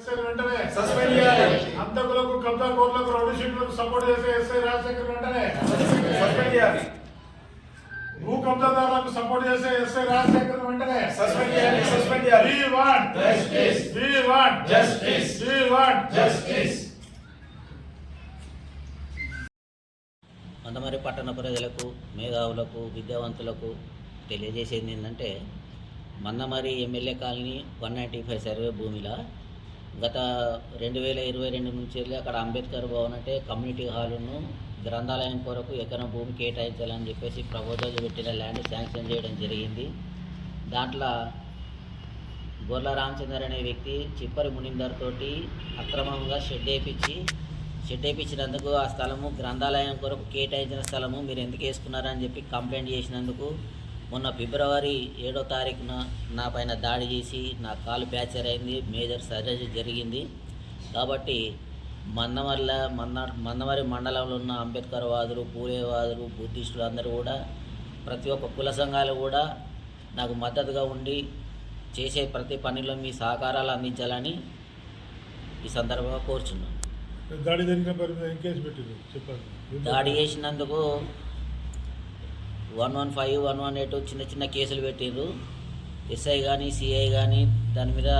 SI వెంటనే suspend చేయాలి. హంతకులకు కబ్జాకోర్లకు rowdy షీట్లకు support చేసే ఎస్ఐ రాజశేఖర్ వెంటనే సస్పెండ్ చేయాలి. భూ కబ్జాదారులకు సపోర్ట్ చేసే ఎస్ఐ రాజశేఖర్ వెంటనే సస్పెండ్ చేయాలి. సస్పెండ్ చేయాలి. We want justice. We want justice. We want justice. Mandamarri పట్టణ ప్రజలకు, మేధావులకు, విద్యావంతులకు తెలియజేసేది ఏంటంటే, మందమర్రి ఎమ్మెల్యే కాలనీ 195 సర్వే భూమిలో గత 2022 నుంచి వెళ్ళి అక్కడ అంబేద్కర్ భవన్ అంటే కమ్యూనిటీ హాలును గ్రంథాలయం కొరకు ఎకరం భూమి కేటాయించాలని చెప్పేసి ప్రపోజల్ పెట్టిన ల్యాండ్ శాంక్షన్ చేయడం జరిగింది. దాంట్లో గొర్ల రామచందర్ అనే వ్యక్తి చిప్పరి మునిందర్ తోటి అక్రమంగా షెడ్ వేయించినందుకు ఆ స్థలము గ్రంథాలయం కొరకు కేటాయించిన స్థలము మీరు ఎందుకు వేసుకున్నారని చెప్పి కంప్లైంట్ చేసినందుకు మొన్న ఫిబ్రవరి 7వ తారీఖున నా పైన దాడి చేసి నా కాలు ఫ్రాక్చర్ అయింది, మేజర్ సర్జరీ జరిగింది. కాబట్టి మందమర్రి మండలంలో ఉన్న అంబేద్కర్ వాదులు, పూలేవాదులు, బుద్ధిస్టులు అందరూ కూడా ప్రతి ఒక్క కుల సంఘాలు కూడా నాకు మద్దతుగా ఉండి చేసే ప్రతి పనిలో మీ సహకారాలు అందించాలని ఈ సందర్భంగా కోరుచున్నాను. దాడి చేసినందుకు 115, 118 చిన్న చిన్న కేసులు పెట్టిండ్రు. ఎస్ఐ కానీ సిఐ కానీ దాని మీద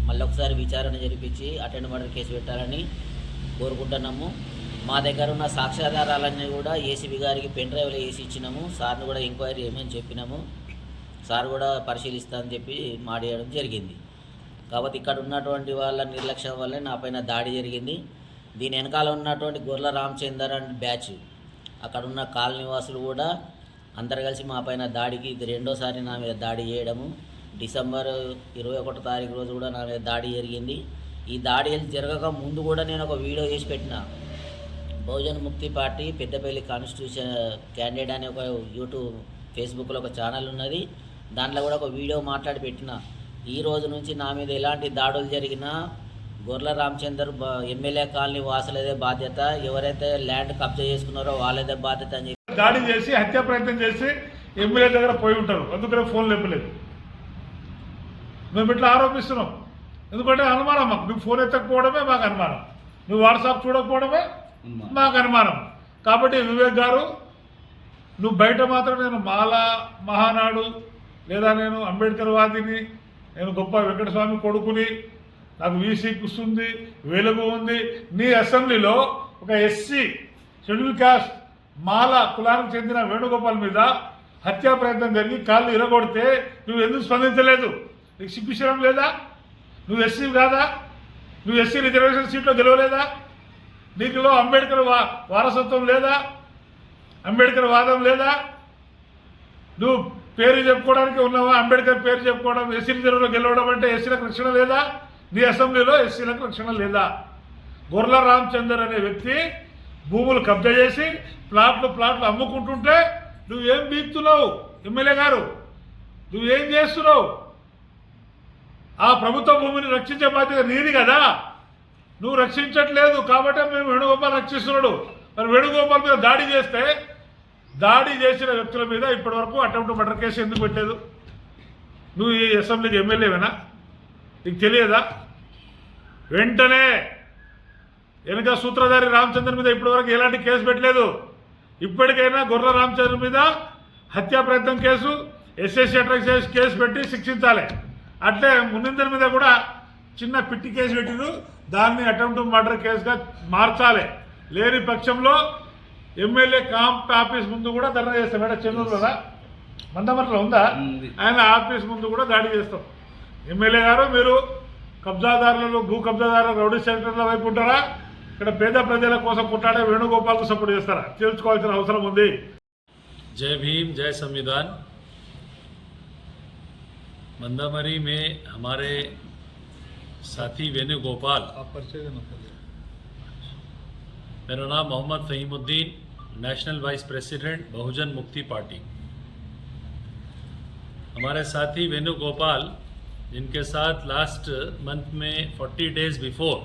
మళ్ళీ ఒకసారి విచారణ జరిపించి అటెండ్ మర్డర్ కేసు పెట్టాలని కోరుకుంటున్నాము. మా దగ్గర ఉన్న సాక్ష్యాధారాలన్నీ కూడా ఏసీబీ గారికి పెన్ డ్రైవ్లో వేసి ఇచ్చినాము. సార్ని కూడా ఎంక్వైరీ చేయమని చెప్పినాము. సార్ కూడా పరిశీలిస్తామని చెప్పి మాట్లాడడం జరిగింది. కాబట్టి ఇక్కడ ఉన్నటువంటి వాళ్ళ నిర్లక్ష్యం వల్లే నా పైన దాడి జరిగింది. దీని వెనకాల ఉన్నటువంటి గొర్ల రామచందర్ అండ్ బ్యాచ్ అక్కడ ఉన్న కాలనీ వాసులు కూడా అందరు కలిసి మా పైన దాడికి ఇది రెండోసారి నా మీద దాడి చేయడము. డిసెంబర్ 21వ తారీఖు రోజు కూడా నా మీద దాడి జరిగింది. ఈ దాడి జరగక ముందు కూడా నేను ఒక వీడియో చేసి పెట్టిన. బహుజన్ ముక్తి పార్టీ పెద్దపల్లి కాన్స్టిట్యూషన్ క్యాండిడేట్ అనే ఒక యూట్యూబ్ ఫేస్బుక్లో ఒక ఛానల్ ఉన్నది. దాంట్లో కూడా ఒక వీడియో మాట్లాడి పెట్టిన. ఈ రోజు నుంచి నా మీద ఎలాంటి దాడులు జరిగినా గొర్ల రామచందర్ ఎమ్మెల్యే కాలనీ వాసులదే బాధ్యత, ఎవరైతే ల్యాండ్ కబ్జా చేసుకున్నారో వాళ్ళదే బాధ్యత అని చెప్పి దాడి చేసి హత్యా ప్రయత్నం చేసి ఎమ్మెల్యే దగ్గర పోయి ఉంటారు. అందుకనే ఫోన్ లేపలేదు. మేము ఇట్లా ఆరోపిస్తున్నాం. ఎందుకంటే అనుమానం మాకు. నువ్వు ఫోన్ ఎత్తకపోవడమే మాకు అనుమానం, నువ్వు వాట్సాప్ చూడకపోవడమే మాకు అనుమానం. కాబట్టి వివేక్ గారు, నువ్వు బయట మాత్రం నేను మాలా మహానాడు లేదా నేను అంబేద్కర్ వాదిని, నేను గొప్ప వెంకటస్వామి కొడుకుని, నాకు వీసీ కుస్తుంది, వెలుగు ఉంది. నీ అసెంబ్లీలో ఒక ఎస్సీ షెడ్యూల్ కాస్ట్ మాల కులానికి చెందిన వేణుగోపాల్ మీద హత్యా ప్రయత్నం జరిగి కాళ్ళు ఇరగొడితే నువ్వు ఎందుకు స్పందించలేదు? నీకు సిగ్గుశరం లేదా? నువ్వు ఎస్సీ కాదా? నువ్వు ఎస్సీ రిజర్వేషన్ సీట్లో గెలవలేదా? నీకులో అంబేద్కర్ వారసత్వం లేదా? అంబేద్కర్ వాదం లేదా? నువ్వు పేరు చెప్పుకోవడానికి ఉన్నావా? అంబేద్కర్ పేరు చెప్పుకోవడం, ఎస్సీ రిజర్వ్లో గెలవడం అంటే ఎస్సీలకు రక్షణ లేదా? నీ అసెంబ్లీలో ఎస్సీలకు రక్షణ లేదా? గొర్ల రామచందర్ అనే వ్యక్తి భూములు కబ్జా చేసి ప్లాట్లు అమ్ముకుంటుంటే నువ్వేం బీక్తున్నావు? ఎమ్మెల్యే గారు, నువ్వేం చేస్తున్నావు? ఆ ప్రభుత్వ భూమిని రక్షించే బాధ్యత నీది కదా. నువ్వు రక్షించట్లేదు కాబట్టి మేము వేణుగోపాల్ రక్షిస్తున్నాడు. మరి వేణుగోపాల్ మీద దాడి చేస్తే దాడి చేసిన వ్యక్తుల మీద ఇప్పటివరకు అటెంప్ట్ మర్డర్ కేసు ఎందుకు పెట్టలేదు? నువ్వు ఈ అసెంబ్లీకి ఎమ్మెల్యేవేనా? నీకు తెలియదా? వెంటనే వెనుక సూత్రధారి రామచంద్ర మీద ఇప్పటివరకు ఎలాంటి కేసు పెట్టలేదు. ఇప్పటికైనా గొర్ల రామచంద్ర మీద హత్యా ప్రయత్నం కేసు, ఎస్ఎస్సీ అట్రాక్షన్ కేసు పెట్టి శిక్షించాలి. అట్లే మునిందర్ మీద కూడా చిన్న పిట్టి కేసు పెట్టిరు, దాన్ని అటెంప్ట్ మర్డర్ కేసుగా మార్చాలి. లేని పక్షంలో ఎమ్మెల్యే క్యాంప్ ఆఫీస్ ముందు కూడా ధర్నా చేస్తాం. మేడం చెన్నూరులో మందమర్రిలో ఉందా? ఆయన ఆఫీస్ ముందు కూడా దాడి చేస్తాం. ఎమ్మెల్యే గారు, మీరు కబ్జాదారులు, భూ కబ్జాదారులు, రౌడీ సెంటర్ల వైపు ఉంటారా? ఇక్కడ పేద ప్రజల కోసం కొట్లాడే వేణుగోపాల్కు సపోర్ట్ చేస్తారా? తెలుసుకోవాల్సిన అవసరం ఉంది. जय भीम, जय संविधान। मंदामरी में हमारे साथी वेणुगोपाल, मेरा नाम मोहम्मद फ़हीमुद्दीन, नेशनल वाइस प्रेसिडेंट बहुजन मुक्ति पार्टी। हमारे साथी वेणुगोपाल, जिनके साथ लास्ट मंथ में 40 डेज बिफोर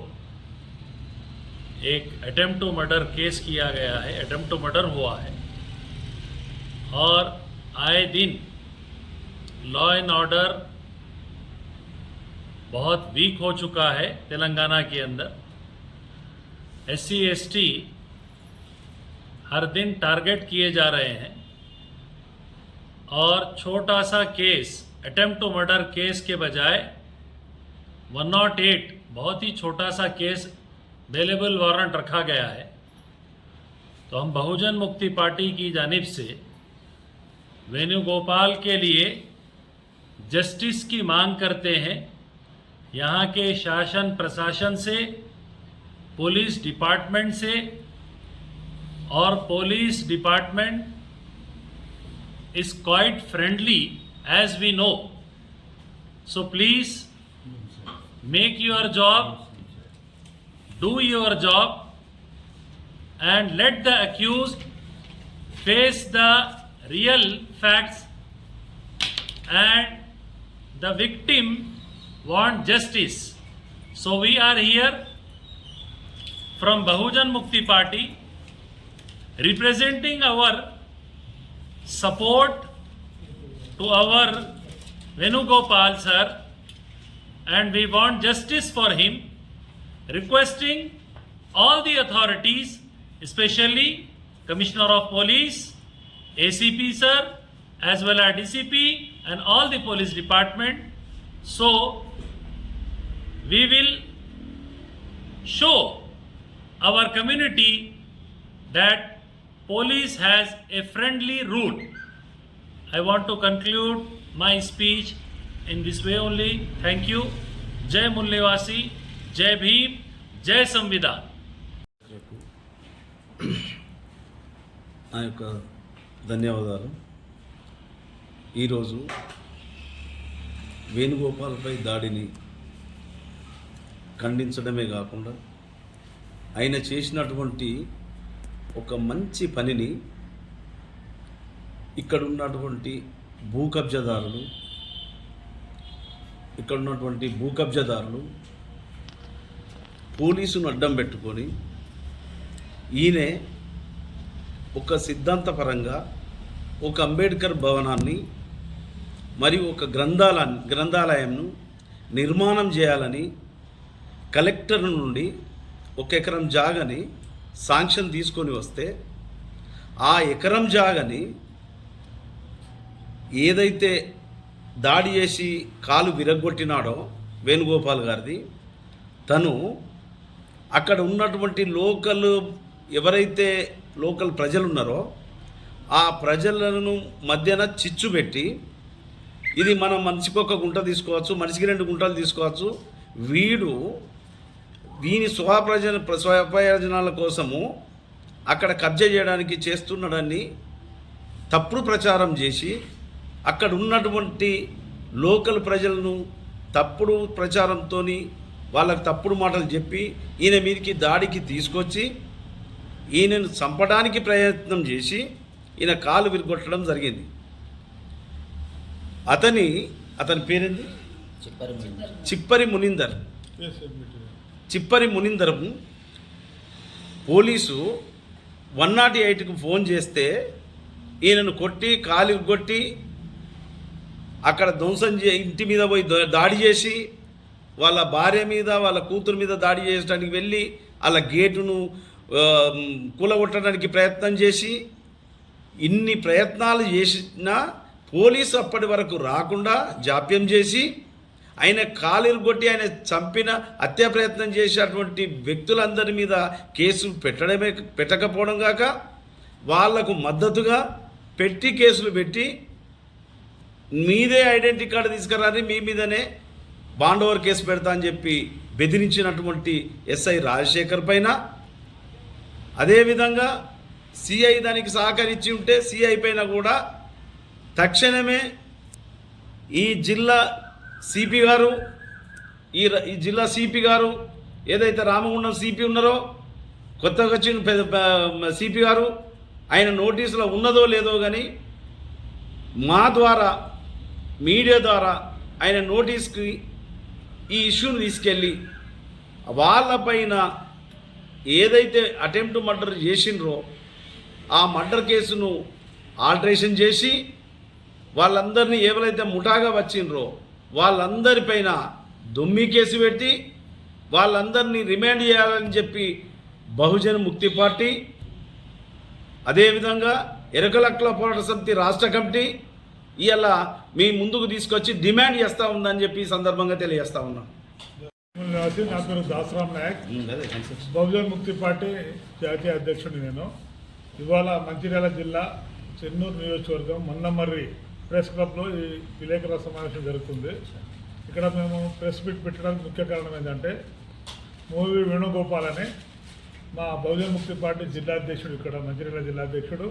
एक अटेम्प्ट टू मर्डर केस किया गया है, अटेम्प्ट टू मर्डर हुआ है, और आए दिन लॉ एंड ऑर्डर बहुत वीक हो चुका है तेलंगाना के अंदर। SC/ST हर दिन टारगेट किए जा रहे हैं और छोटा सा case attempt to murder case के बजाय 108 बहुत ही छोटा सा केस बेलेबल वारंट रखा गया है। तो हम बहुजन मुक्ति पार्टी की जानिब से वेणुगोपाल के लिए जस्टिस की मांग करते हैं। यहाँ के शासन प्रशासन से, पुलिस डिपार्टमेंट से, और police department is quite friendly as we know. So please make your job, do your job, and let the accused face the real facts, and the victim want justice. So we are here from Bahujan Mukti Party representing our support to our Venugopal sir, and we want justice for him, requesting all the authorities, especially Commissioner of Police, ACP sir, as well as DCP and all the police department. So we will show our community that police has a friendly rule. I want to conclude my speech in this way only. Thank you. Jai Mullivasi, Jai Bhim, Jai Samvidhan. నా యొక్క ధన్యవాదాలు. ఈరోజు వేణుగోపాల్పై దాడిని ఖండించడమే కాకుండా ఆయన చేసినటువంటి ఒక మంచి పనిని ఇక్కడ ఉన్నటువంటి భూ కబ్జాదారులు పోలీసును అడ్డం పెట్టుకొని ఈయనే ఒక సిద్ధాంతపరంగా ఒక అంబేద్కర్ భవనాన్ని మరియు ఒక గ్రంథాలయంను నిర్మాణం చేయాలని కలెక్టర్ నుండి 1 ఎకరం జాగని శాంక్షన్ తీసుకొని వస్తే ఆ ఎకరం జాగని ఏదైతే దాడి చేసి కాలు విరగొట్టినాడో వేణుగోపాల్ గారిది, తను అక్కడ ఉన్నటువంటి ఎవరైతే లోకల్ ప్రజలు ఉన్నారో ఆ ప్రజలను మధ్యన చిచ్చు పెట్టి, ఇది మనం మనిషికి 1 గుంట తీసుకోవచ్చు, మనిషికి 2 గుంటలు తీసుకోవచ్చు, దీని స్వప్రయోజనాల కోసము అక్కడ కబ్జా చేయడానికి చేస్తున్నాడని తప్పుడు ప్రచారం చేసి అక్కడ ఉన్నటువంటి లోకల్ ప్రజలను తప్పుడు ప్రచారంతో వాళ్ళకి తప్పుడు మాటలు చెప్పి ఈయన మీదకి దాడికి తీసుకొచ్చి ఈయనను చంపడానికి ప్రయత్నం చేసి ఈయన కాలు విరగొట్టడం జరిగింది. అతని పేరేంది? చిప్పరి మునిందర్ పోలీసు 108కు ఫోన్ చేస్తే ఈయనను కొట్టి కాలు కొట్టి అక్కడ ఇంటి మీద పోయి దాడి చేసి వాళ్ళ భార్య మీద వాళ్ళ కూతురు మీద దాడి చేయడానికి వెళ్ళి వాళ్ళ గేటును కూలగొట్టడానికి ప్రయత్నం చేసి, ఇన్ని ప్రయత్నాలు చేసినా పోలీసు అప్పటి వరకు రాకుండా జాప్యం చేసి ఆయన కాలు కొట్టి ఆయన చంపిన హత్యా ప్రయత్నం చేసేటువంటి వ్యక్తులందరి మీద కేసు పెట్టకపోవడం కాక వాళ్లకు మద్దతుగా కేసులు పెట్టి మీదే ఐడెంటిటీ కార్డు తీసుకురాని మీ మీదనే బాండ్ ఓవర్ కేసు పెడతా అని చెప్పి బెదిరించినటువంటి ఎస్ఐ రాజశేఖర్ పైన, అదేవిధంగా సిఐ దానికి సహకరించి ఉంటే సిఐ పైన కూడా తక్షణమే ఈ జిల్లా సిపి గారు ఈ జిల్లా సిపి గారు ఏదైతే రామగుండం సిపి ఉన్నారో కొత్తగా వచ్చిన సిపి గారు ఆయన నోటీసులో ఉన్నదో లేదో కానీ మా ద్వారా మీడియా ద్వారా ఆయన నోటీస్కి ఈ ఇష్యూని తీసుకెళ్ళి వాళ్ళపైన ఏదైతే అటెంప్ట్ మర్డర్ చేసిండ్రో ఆ మర్డర్ కేసును ఆల్టరేషన్ చేసి వాళ్ళందరినీ ఎవరైతే ముఠాగా వచ్చిండ్రో వాళ్ళందరిపైన దొమ్మి కేసు పెట్టి వాళ్ళందరినీ రిమాండ్ చేయాలని చెప్పి బహుజన్ ముక్తి పార్టీ, అదేవిధంగా ఎరుకల హక్కుల పోరాట సమితి రాష్ట్ర కమిటీ ఇలా మీ ముందుకు తీసుకొచ్చి డిమాండ్ చేస్తూ ఉందని చెప్పి ఈ సందర్భంగా తెలియజేస్తా ఉన్నాం. నా పేరు దాసరామ్ నాయక్, బహుజన్ ముక్తి పార్టీ జాతీయ అధ్యక్షుడు. నేను ఇవాళ మంచిర్యాల జిల్లా చెన్నూరు నియోజకవర్గం మన్నమర్రి ప్రెస్ క్లబ్లో ఈ విలేకరుల సమావేశం జరుగుతుంది. ఇక్కడ మేము ప్రెస్ మీట్ పెట్టడానికి ముఖ్య కారణం ఏంటంటే మూవీ వేణుగోపాల్ అని మా బహుజన్ ముక్తి పార్టీ జిల్లా అధ్యక్షుడు, ఇక్కడ మంచిర్యాల జిల్లా అధ్యక్షుడు,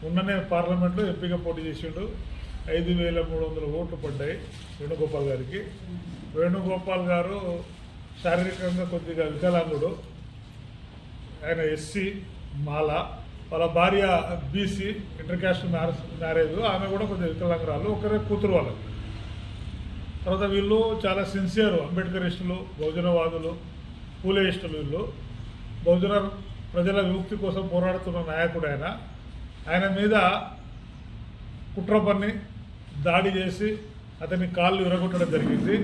ఉన్ననే పార్లమెంట్లో ఎంపీగా పోటీ చేసిండు. 5,300 ఓట్లు పడ్డాయి వేణుగోపాల్ గారికి. వేణుగోపాల్ గారు శారీరకంగా కొద్దిగా వికలాంగుడు. ఆయన ఎస్సీ మాల, వాళ్ళ భార్య బీసీ ఇంటర్ క్యాస్ట్ మ్యారేజ్, ఆమె కూడా కొద్దిగా వికలాంగురాలు, ఒకరే కూతురు వాళ్ళకి. తర్వాత వీళ్ళు చాలా సిన్సియర్ అంబేద్కరిస్టులు, బహుజనవాదులు, పూలేయిస్టులు. వీళ్ళు బహుజన ప్రజల విముక్తి కోసం పోరాడుతున్న నాయకుడు ఆయన. ఆయన మీద కుట్ర పన్ని దాడి చేసి అతని కాళ్ళు విరగొట్టడం జరిగింది.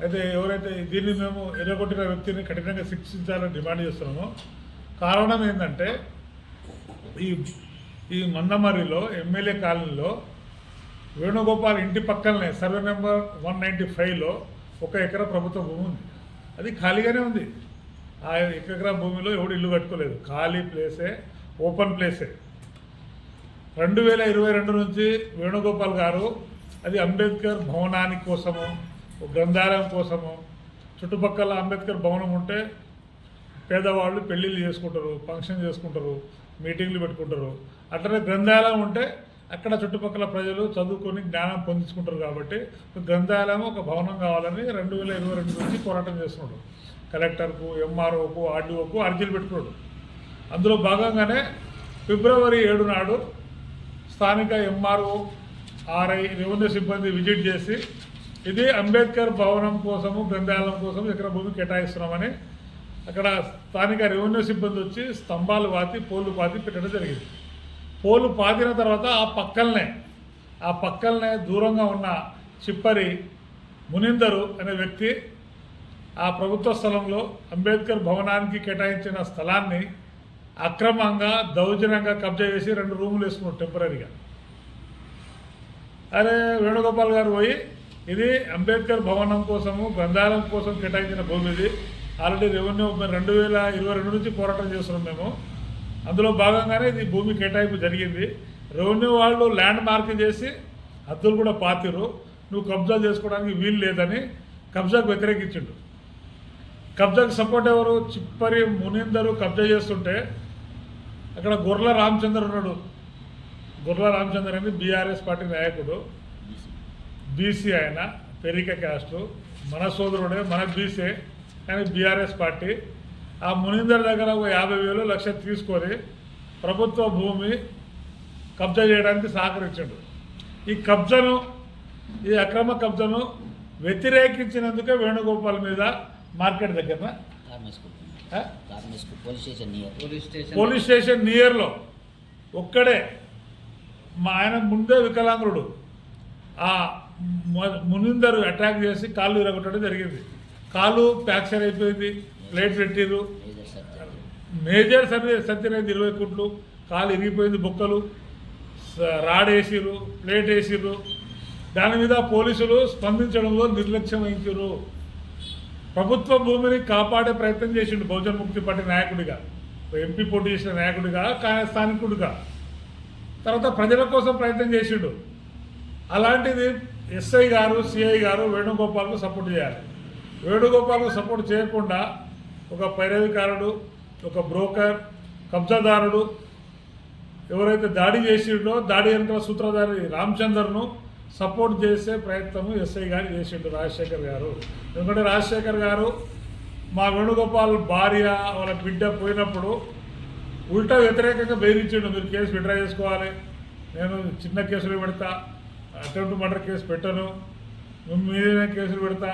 అయితే ఎవరైతే దీన్ని మేము ఎరగొట్టిన వ్యక్తిని కఠినంగా శిక్షించాలని డిమాండ్ చేస్తున్నామో, కారణం ఏంటంటే ఈ మందమర్రిలో ఎమ్మెల్యే కాలనీలో వేణుగోపాల్ ఇంటి పక్కనే సర్వే నెంబర్ 195లో 1 ఎకరా ప్రభుత్వ భూమి ఉంది. అది ఖాళీగానే ఉంది. ఆ 1 ఎకరా భూమిలో ఎవడు ఇల్లు కట్టుకోలేదు, ఖాళీ ప్లేసే, ఓపెన్ ప్లేసే. 2022 నుంచి వేణుగోపాల్ గారు అది అంబేద్కర్ భవనానికి కోసము, గ్రంథాలయం కోసము, చుట్టుపక్కల అంబేద్కర్ భవనం ఉంటే పేదవాళ్ళు పెళ్ళిళ్ళు చేసుకుంటారు, ఫంక్షన్ చేసుకుంటారు, మీటింగ్లు పెట్టుకుంటారు. అట్లనే గ్రంథాలయం ఉంటే అక్కడ చుట్టుపక్కల ప్రజలు చదువుకొని జ్ఞానం పొందించుకుంటారు. కాబట్టి గ్రంథాలయం ఒక భవనం కావాలని 2022 నుంచి పోరాటం చేస్తున్నాడు. కలెక్టర్కు, ఎంఆర్ఓకు, ఆర్డీఓకు అర్జీలు పెట్టుకున్నాడు. అందులో భాగంగానే ఫిబ్రవరి 7 నాడు స్థానిక ఎంఆర్ఓ, ఆర్ఐ, రెవెన్యూ సిబ్బంది విజిట్ చేసి ఇది అంబేద్కర్ భవనం కోసము, గ్రంథాలయం కోసం ఎకరా భూమి కేటాయిస్తున్నామని అక్కడ స్థానిక రెవెన్యూ సిబ్బంది వచ్చి స్తంభాలు పాతి, పోలు పాతి పెట్టడం జరిగింది. పోలు పాతిన తర్వాత ఆ పక్కలనే దూరంగా ఉన్న చిప్పరి మునిందరు అనే వ్యక్తి ఆ ప్రభుత్వ స్థలంలో అంబేద్కర్ భవనానికి కేటాయించిన స్థలాన్ని అక్రమంగా, దౌర్జన్యంగా కబ్జా చేసి 2 రూములు వేసుకున్నాడు టెంపరీగా. అరే వేణుగోపాల్ గారు పోయి ఇది అంబేద్కర్ భవనం కోసము, గ్రంథాలయం కోసం కేటాయించిన భూమి, ఇది ఆల్రెడీ రెవెన్యూ 2022 నుంచి పోరాటం చేస్తున్నాం మేము. అందులో భాగంగానే ఇది భూమి కేటాయింపు జరిగింది. రెవెన్యూ వాళ్ళు ల్యాండ్ మార్కింగ్ చేసి హద్దులు కూడా పాతిరు, నువ్వు కబ్జా చేసుకోవడానికి వీలు లేదని కబ్జాకు వ్యతిరేకించిండు. కబ్జాకు సపోర్ట్ ఎవరు? చిప్పరి మునిందరు కబ్జా చేస్తుంటే అక్కడ గొర్ల రామచంద్ర ఉన్నాడు. గొర్ల రామచంద్ర అని బీఆర్ఎస్ పార్టీ నాయకుడు, బీసీ, ఆయన పెరిక క్యాస్టు, మన సోదరుడే, మన బీసీ, కానీ బీఆర్ఎస్ పార్టీ. ఆ మునిందర్ దగ్గర ఒక 50,000 లక్ష తీసుకొని ప్రభుత్వ భూమి కబ్జా చేయడానికి సహకరించాడు. ఈ అక్రమ కబ్జాను వ్యతిరేకించినందుకే వేణుగోపాల్ మీద మార్కెట్ దగ్గర పోలీస్ స్టేషన్ నియర్లో ఒక్కడే ఆయన ముందే వికలాంగుడు ఆ మునిందరు అటాక్ చేసి కాళ్ళు విరగొట్టడం జరిగింది. కాలు ఫ్రాక్చర్ అయిపోయింది, ప్లేట్ పెట్టిర్రు, మేజర్ సర్జరీ అయింది, 20 కుట్లు, కాలు ఇరిగిపోయింది, బొక్కలు, రాడ్ వేసిర్రు, ప్లేట్ వేసిర్రు. దాని మీద పోలీసులు స్పందించడంలో నిర్లక్ష్యం వహించారు. ప్రభుత్వ భూమిని కాపాడే ప్రయత్నం చేసిండు బహుజన్ ముక్తి పార్టీ నాయకుడిగా, ఎంపీ పోటీ చేసిన నాయకుడిగా, స్థానికుడిగా. తర్వాత ప్రజల కోసం ప్రయత్నం చేసిండు. అలాంటిది ఎస్ఐ గారు, సిఐ గారు వేణుగోపాల్కు సపోర్ట్ చేయాలి. వేణుగోపాల్కు సపోర్ట్ చేయకుండా ఒక పైరవికారుడు, ఒక బ్రోకర్, కబ్జాదారుడు ఎవరైతే దాడి చేసిండో, దాడి వెనుక సూత్రధారి రామచందర్ను సపోర్ట్ చేసే ప్రయత్నము ఎస్ఐ గారు చేసిండు, రాజశేఖర్ గారు. ఎందుకంటే రాజశేఖర్ గారు మా వేణుగోపాల్ భార్య, వాళ్ళ బిడ్డ పోయినప్పుడు ఉల్టా వ్యతిరేకంగా బెదిరించిండు, మీరు కేసు విత్డ్రా చేసుకోవాలి, నేను చిన్న కేసులు పెడతా, అటెంప్ట్ మర్డర్ కేసు పెట్టను, మీదనే కేసులు పెడతా,